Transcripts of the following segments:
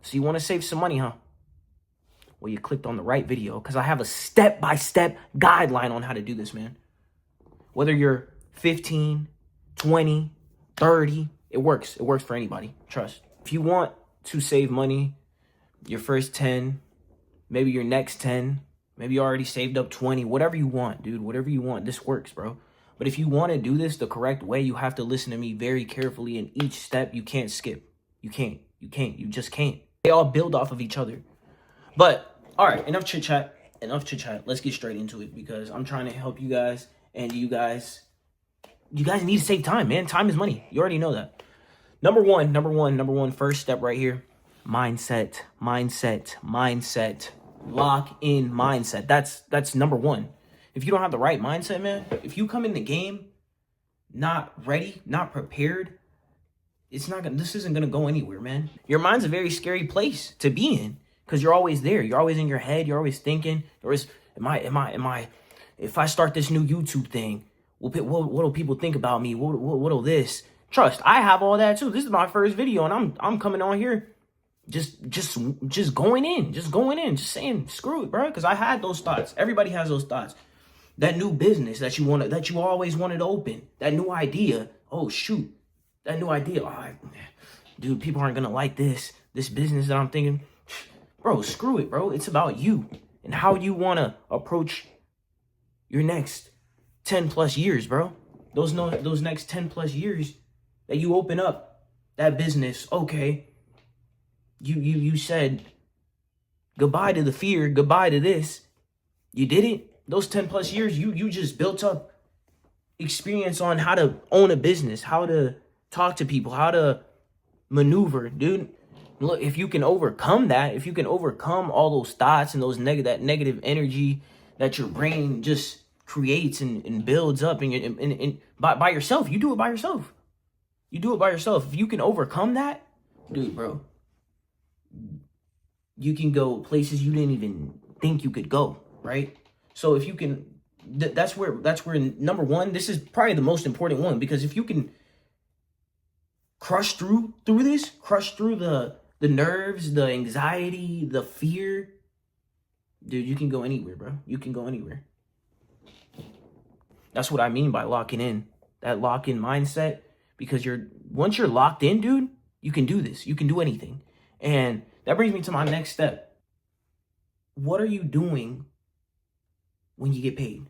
So you want to save some money, huh? Well, you clicked on the right video because I have a step-by-step guideline on how to do this, man. Whether you're 15, 20, 30, it works. It works for anybody. Trust. If you want to save money, your first 10, maybe your next 10, maybe you already saved up 20, whatever you want, dude, whatever you want, this works, bro. But if you want to do this the correct way, you have to listen to me very carefully in each step. You can't skip. You can't. You just can't. They all build off of each other. But all right, enough chit chat. Let's get straight into it because I'm trying to help you guys, and you guys need to save time, man. Time is money. You already know that. Number one, first step right here. Mindset. Lock in mindset. That's number one. If you don't have the right mindset, man, if you come in the game not ready, not prepared, this isn't gonna go anywhere, man. Your mind's a very scary place to be in. Because you're always there. You're always in your head. You're always thinking. If I start this new YouTube thing, what'll people think about me? What'll this? Trust, I have all that too. This is my first video, and I'm coming on here just going in, just saying screw it, bro. Because I had those thoughts. Everybody has those thoughts. That new business that you always wanted to open. That new idea. Oh shoot, that new idea. Dude, people aren't gonna like this business that I'm thinking. Bro, screw it, bro. It's about you and how you want to approach your next 10 plus years, bro. Those next 10 plus years that you open up that business. Okay. You said goodbye to the fear, goodbye to this. You did it. Those 10 plus years, you just built up experience on how to own a business, how to talk to people, how to maneuver, dude. Look, if you can overcome that, if you can overcome all those thoughts and that negative energy that your brain just creates and builds up and by yourself, you do it by yourself. If you can overcome that, dude, bro, you can go places you didn't even think you could go, right? So if you can, that's where number one, this is probably the most important one, because if you can crush through the nerves, the anxiety, the fear, dude, you can go anywhere, bro. You can go anywhere. That's what I mean by locking in. That lock-in mindset, because once you're locked in, dude, you can do this. You can do anything. And that brings me to my next step. What are you doing when you get paid?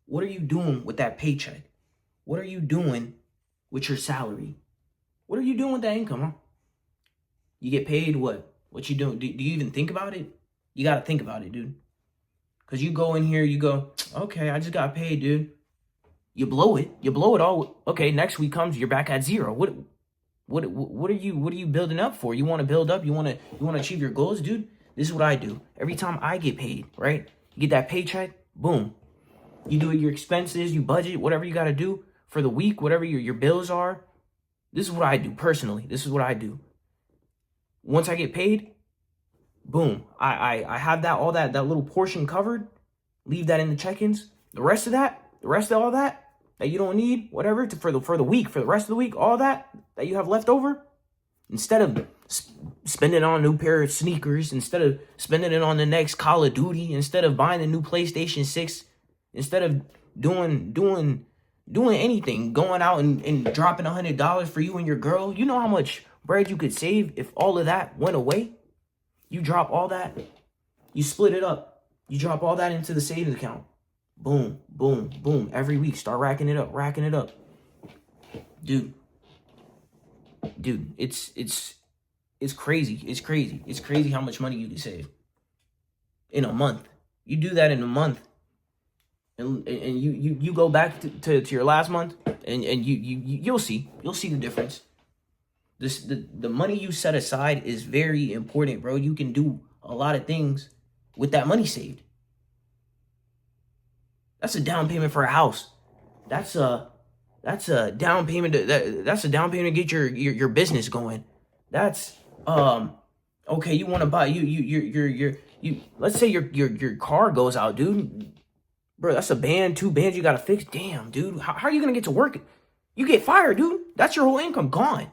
What are you doing with that paycheck? What are you doing with your salary? What are you doing with that income, huh? You get paid, what you doing? Do you even think about it? You got to think about it, dude. Because you go in here, you go, okay, I just got paid, dude. You blow it all. Okay, next week comes, you're back at zero. What are you building up for? You want to build up? You want to achieve your goals, dude? This is what I do. Every time I get paid, right? You get that paycheck, boom. You do your expenses, you budget, whatever you got to do for the week, whatever your bills are. This is what I do personally. This is what I do. Once I get paid, boom, I have all that little portion covered. Leave that in the check-ins. The rest of all that you don't need, whatever, for the week, for the rest of the week, all that you have left over, instead of spending on a new pair of sneakers, instead of spending it on the next Call of Duty, instead of buying the new PlayStation 6, instead of doing anything, going out and dropping $100 for you and your girl, you know how much bread you could save if all of that went away? You drop all that, you split it up, you drop all that into the savings account. Boom, boom, boom. Every week, start racking it up. Dude, it's crazy. It's crazy how much money you can save in a month. You do that in a month, and you go back to your last month, and you'll see the difference. The money you set aside is very important, bro. You can do a lot of things with that money saved. That's a down payment for a house. That's a down payment that's a down payment to get your business going. That's okay, you want to buy you let's say your car goes out, dude. Bro, that's a band, 2 bands you got to fix. Damn, dude. How are you going to get to work? You get fired, dude. That's your whole income gone.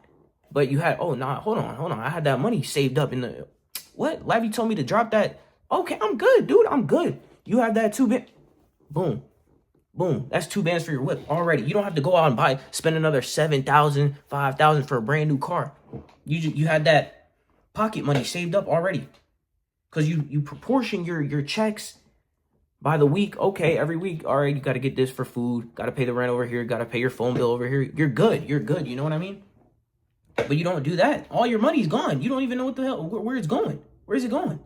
But you had, hold on. I had that money saved up in the What? Lavi told me to drop that. Okay, I'm good, dude. I'm good. You have that 2 band. Boom. Boom. That's 2 bands for your whip already. You don't have to go out and spend another 7,000, 5,000 for a brand new car. You had that pocket money saved up already. Because you proportion your checks by the week. Okay, every week. All right, you got to get this for food. Got to pay the rent over here. Got to pay your phone bill over here. You're good. You're good. You know what I mean? But you don't do that. All your money's gone. You don't even know what the hell, where it's going. Where is it going?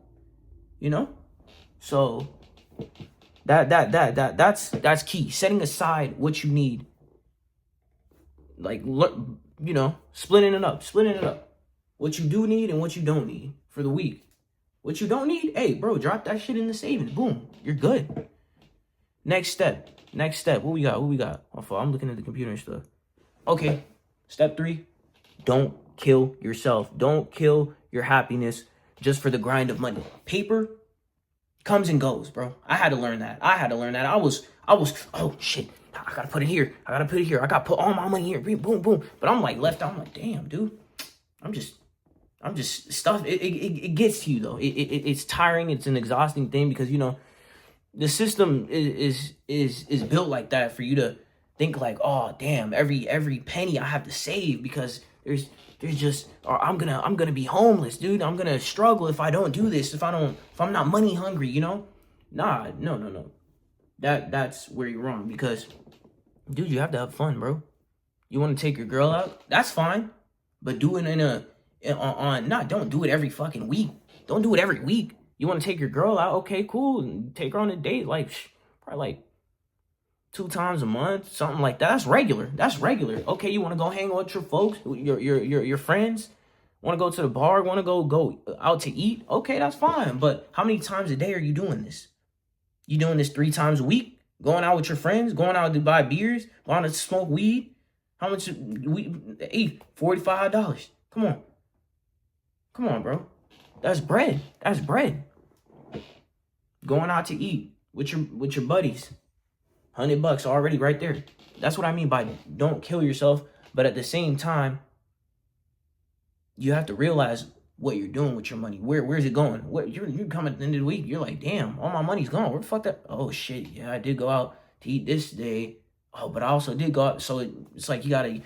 You know? So that's key. Setting aside what you need. Like, you know, splitting it up. What you do need and what you don't need for the week. What you don't need, hey, bro, drop that shit in the savings. Boom. You're good. Next step. What we got? Oh, I'm looking at the computer and stuff. Okay. Step 3. Don't kill yourself. Don't kill your happiness just for the grind of money. Paper comes and goes, bro. I had to learn that. I was, oh shit, I gotta put it here. I gotta put all my money here. Boom, boom. But I'm like left out. I'm like, damn, dude. I'm just stuff. It gets to you though. It's tiring. It's an exhausting thing because, you know, the system is built like that for you to think like, oh damn, every penny I have to save because there's just, or I'm gonna be homeless, dude. I'm gonna struggle if I don't do this, if I'm not money hungry, you know? Nah, no. That's where you're wrong because, dude, you have to have fun, bro. You want to take your girl out? That's fine, but do it don't do it every fucking week. Don't do it every week. You want to take your girl out? Okay, cool. And take her on a date, like probably like 2 times a month, something like that. That's regular. Okay, you want to go hang out with your folks, your friends? Want to go to the bar? Want to go out to eat? Okay, that's fine. But how many times a day are you doing this? You doing this 3 times a week? Going out with your friends? Going out to buy beers? Going to smoke weed? How much weed? $45. Come on, bro. That's bread. Going out to eat with your buddies. $100 already right there. That's what I mean by don't kill yourself. But at the same time, you have to realize what you're doing with your money. Where's it going? What you come at the end of the week, you're like, damn, all my money's gone. Where the fuck that? Oh shit, yeah, I did go out to eat this day. Oh, but I also did go out. So it's like you gotta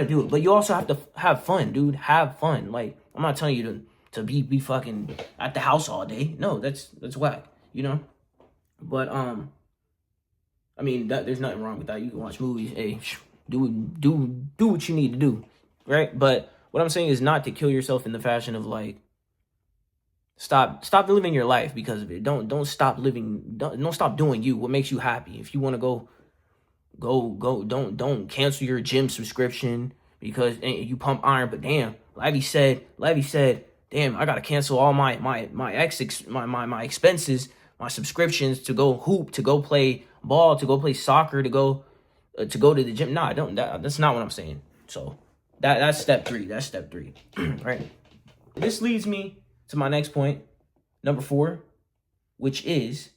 do it. But you also have to have fun, dude. Have fun. Like, I'm not telling you to be fucking at the house all day. No, that's whack, you know? But I mean, there's nothing wrong with that. You can watch movies. Hey, do what you need to do, right? But what I'm saying is not to kill yourself in the fashion of like, stop living your life because of it. Don't stop living. Don't stop doing you. What makes you happy? If you want to go. Don't cancel your gym subscription because you pump iron. But damn, Lavi said, damn, I gotta cancel all my expenses, my subscriptions to go hoop, to go play ball, to go play soccer, to go to the gym. Nah, that's not what I'm saying. So that's step 3. Right? This leads me to my next point, number 4, which is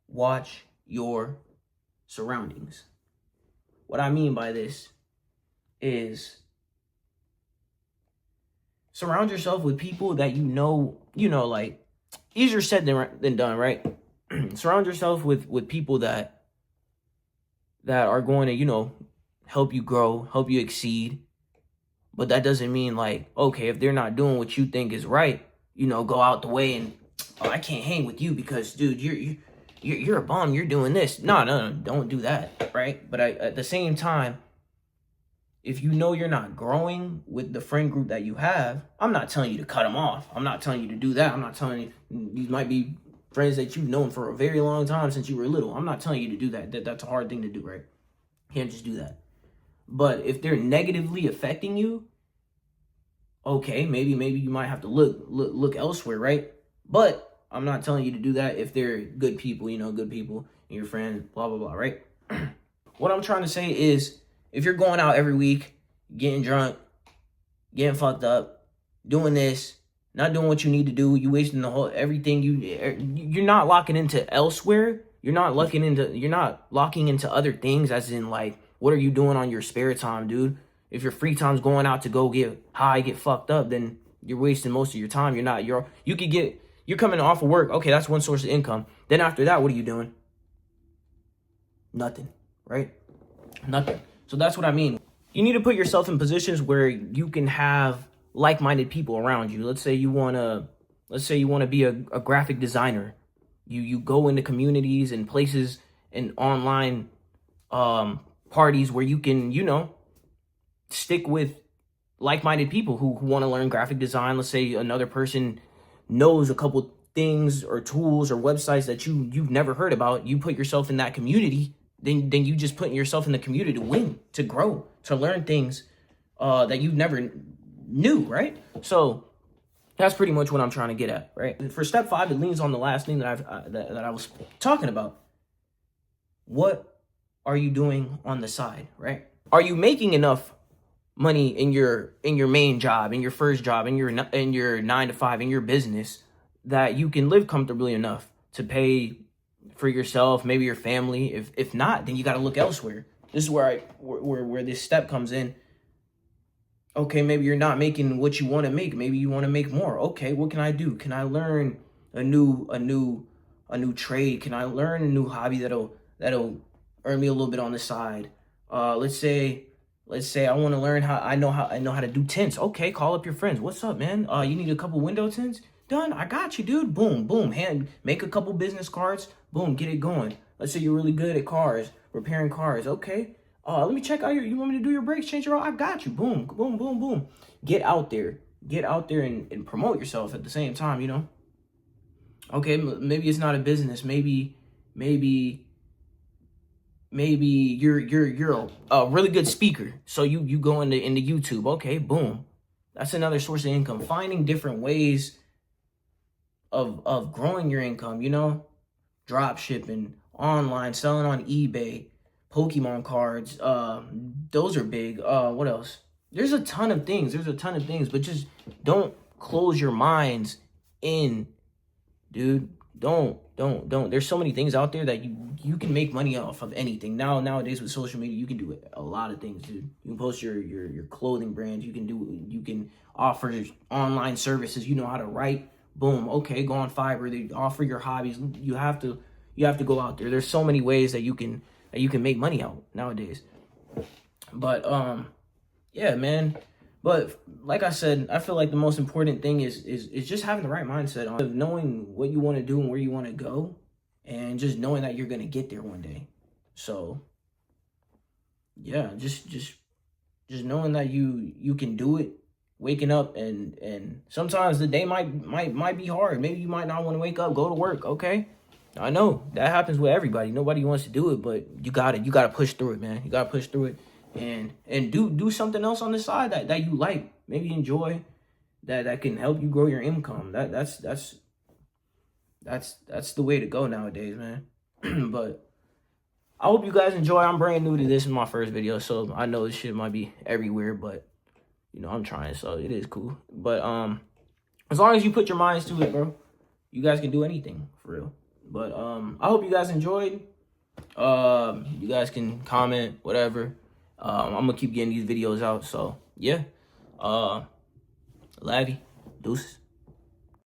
watch your surroundings. What I mean by this is surround yourself with people that you know, like, easier said than done, right? Surround yourself with people that are going to, you know, help you grow, help you exceed. But that doesn't mean like, okay, if they're not doing what you think is right, you know, go out the way and, oh, I can't hang with you because, dude, you're a bum. You're doing this. No, don't do that, right? But at the same time, if you know you're not growing with the friend group that you have, I'm not telling you to cut them off. I'm not telling you to do that. I'm not telling you, these might be friends that you've known for a very long time since you were little. I'm not telling you to do that. That's a hard thing to do, right? You can't just do that. But if they're negatively affecting you, okay, maybe you might have to look elsewhere, right? But I'm not telling you to do that if they're good people, good people and your friends, blah, blah, blah, right? What I'm trying to say is, if you're going out every week, getting drunk, getting fucked up, doing this, not doing what you need to do, you wasting everything, you're not locking into elsewhere. You're not locking into other things, as in like, what are you doing on your spare time, dude? If your free time's going out to go get high, get fucked up, then you're wasting most of your time. You could get You're coming off of work. Okay, that's one source of income. Then after that, what are you doing? Nothing, right? Nothing. So that's what I mean. You need to put yourself in positions where you can have like-minded people around you. Let's say you want to be a graphic designer. You go into communities and places and online parties where you can, stick with like-minded people who want to learn graphic design. Let's say another person knows a couple things or tools or websites that you've never heard about. You put yourself in that community, then you just putting yourself in the community to win, to grow, to learn things that you never knew, right? So that's pretty much what I'm trying to get at, right? For step 5, it leans on the last thing that I was talking about. What are you doing on the side, right? Are you making enough money in your main job, in your first job, in your 9 to 5, in your business, that you can live comfortably enough to pay for yourself, maybe your family? If not, then you got to look elsewhere. This is where this step comes in. Okay, maybe you're not making what you want to make. Maybe you want to make more. Okay, what can I do? Can I learn a new trade? Can I learn a new hobby that'll earn me a little bit on the side? Let's say I want to learn how I know how to do tints. Okay, call up your friends. What's up, man? You need a couple window tints? Done. I got you, dude. Boom, boom. Make a couple business cards. Boom, get it going. Let's say you're really good at cars, repairing cars. Okay. Let me check out you want me to do your brakes, change your oil? I got you. Boom, boom, boom, boom. Get out there and promote yourself at the same time, Okay, maybe it's not a business. Maybe you're a really good speaker. So you go into YouTube. Okay, boom. That's another source of income. Finding different ways of growing your income, drop shipping, online, selling on eBay, Pokemon cards, those are big. What else? There's a ton of things, but just don't close your minds in, dude. Don't. There's so many things out there that you can make money off of anything. Nowadays with social media, you can do a lot of things, dude. You can post your clothing brand. You can offer online services. You know how to write. Boom. Okay, go on Fiverr. They offer your hobbies. You have to go out there. There's so many ways that you can make money out nowadays. But yeah, man. But like I said, I feel like the most important thing is just having the right mindset on knowing what you want to do and where you want to go, and just knowing that you're gonna get there one day. So yeah, just knowing that you can do it. Waking up and sometimes the day might be hard. Maybe you might not want to wake up, go to work. Okay, I know that happens with everybody. Nobody wants to do it, but you gotta push through it, man. You gotta push through it. And do something else on the side that you like, maybe enjoy, that can help you grow your income. That's the way to go nowadays, man. But I hope you guys enjoy. I'm brand new to this. Is my first video, so I know this shit might be everywhere, but I'm trying, so it is cool. But as long as you put your minds to it, bro, you guys can do anything for real. But I hope you guys enjoyed. You guys can comment, whatever. I'm gonna keep getting these videos out, so yeah. Love you. Deuces.